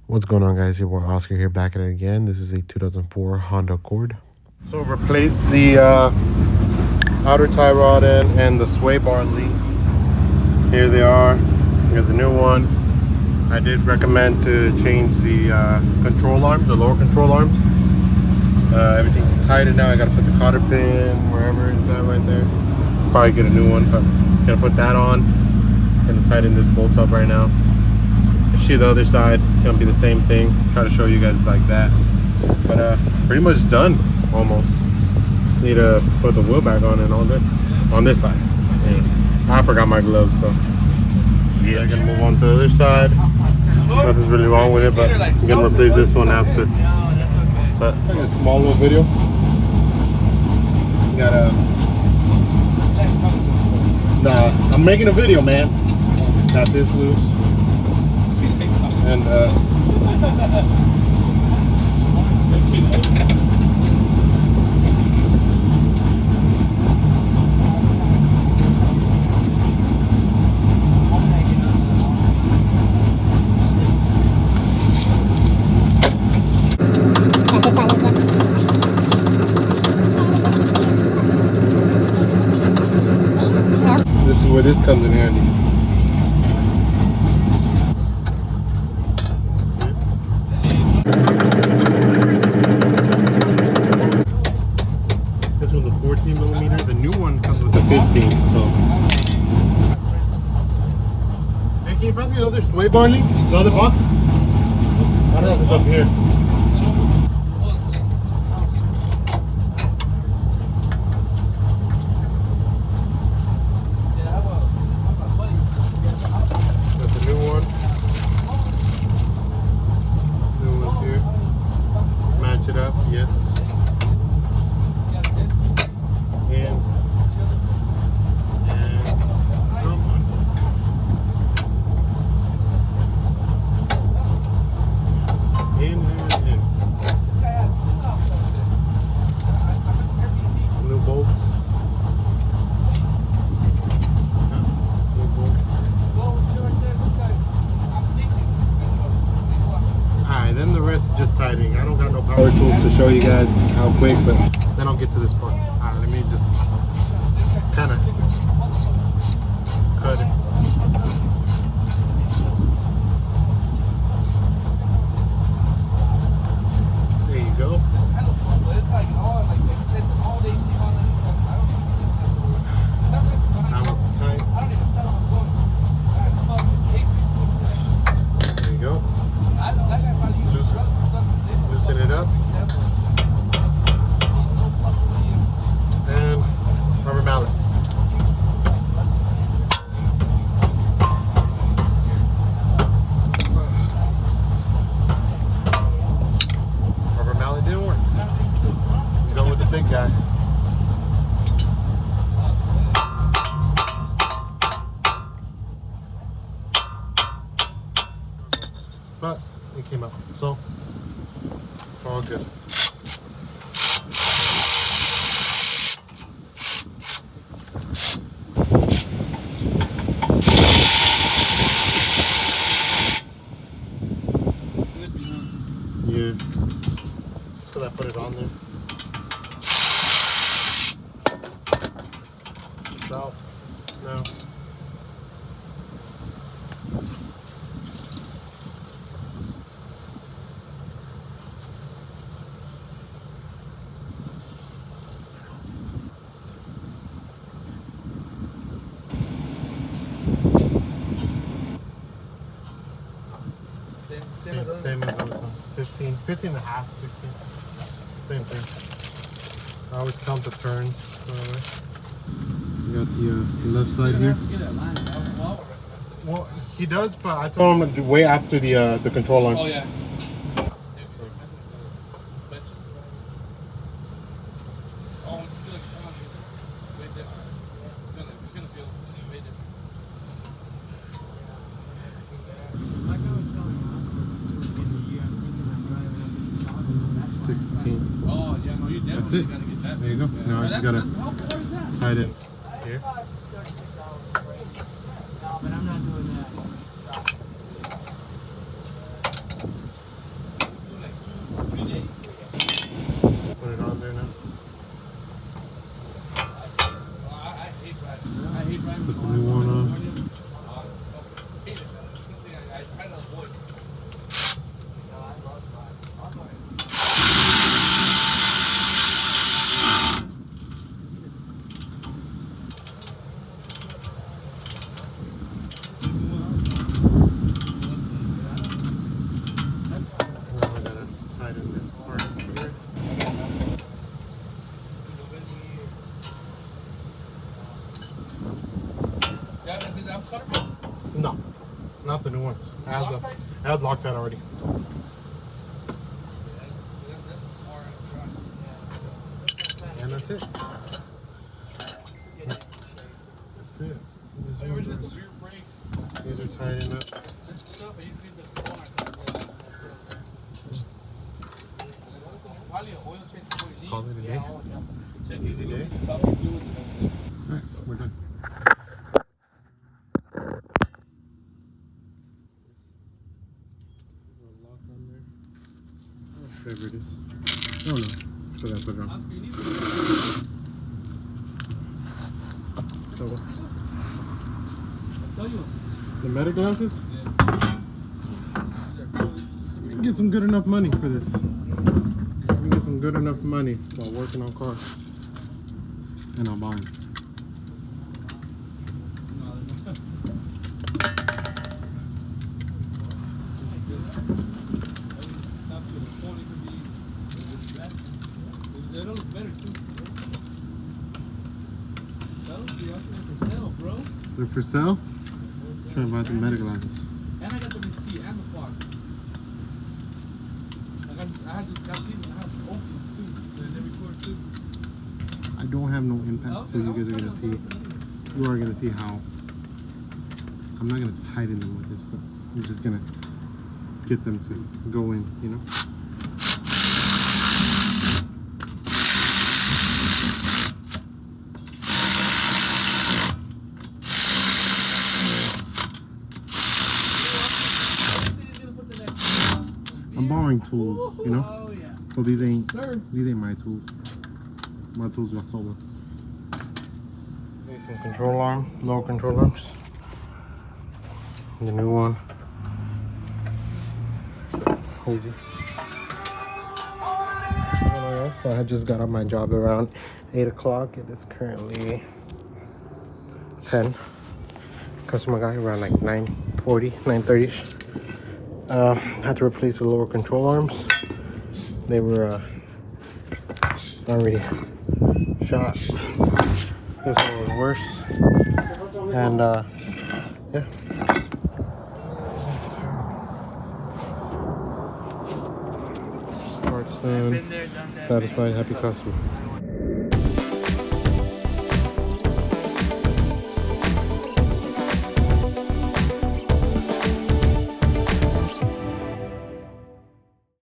What's going on, guys? Your boy Oscar here, back at it again. This is a 2004 Honda Accord. So replace the outer tie rod end and the sway bar lead. Here they are. Here's a new one. I did recommend to change the control arms, the lower control arms. Everything's tighter now. I gotta put the cotter pin wherever it's at right there. Probably get a new one, but I'm gonna put that on. Gonna tighten this bolt up right now. See the other side, gonna be the same thing. Try to show you guys like that, but pretty much done almost. Just need to put the wheel back on and all good on this side. And I forgot my gloves, so yeah, I'm gonna move on to the other side. Nothing's really wrong with it, but I'm gonna replace this one after. But a small little video. Nah, I'm making a video, man. Got this loose. And this is where this comes in handy. This one's a 14mm. The new one comes with a 15. So, hey, can you pass me the other sway bar link? The other box? I don't know if it's up here. That's the new one. New one's here. Match it up, yes. And come on. In. New bolts. New bolts. Alright, then the rest is just tightening. I don't got no power tools to show you guys how quick, but then I'll get to this part. Alright, let me just kind of cut it. There you go. Now it's tight. There you go. Loosen it up. And rubber mallet. Rubber mallet didn't work. Let's go with the big guy. But it came out, so all good. Yeah, just because I put it on there. It's out now. Same as those ones. 15 and a half, 16. Same thing. I always count the turns. You got the left side here. Well, he does, but I told him to way after the control arm. Oh yeah. It's gonna feel way different. 16. Oh yeah, no, you That's definitely it. gotta get that. There you go. Now I just gotta tighten it here. But I'm not doing that. had Loctite already. And that's it. That's it. These are tightened up. Call it a day. Easy day. Alright, we're done. Lock on there. Whatever it is. Oh no. Still gotta put it on. So, the meta glasses? We can get some good enough money for this. We can get some good enough money while working on cars. And I'm buying. They're for sale? Trying to buy some meta glasses. And I got the receipt and the part. I had this got these and I have open too. And they record too. I don't have no impact, so you guys are gonna see. You are gonna see how. I'm not gonna tighten them with this, but I'm just gonna get them to go in, you know. I'm borrowing tools, you know. Oh yeah. So these ain't Sir. my tools. My tools are solo. Some control arm, low control arms. The new one. Easy. So I just got on my job around 8 o'clock. It is currently 10. Customer got here around like 9:40, 9:30ish. Had to replace the lower control arms. They were already shot. This one was worse. And yeah. Parts done. Satisfied, happy customer.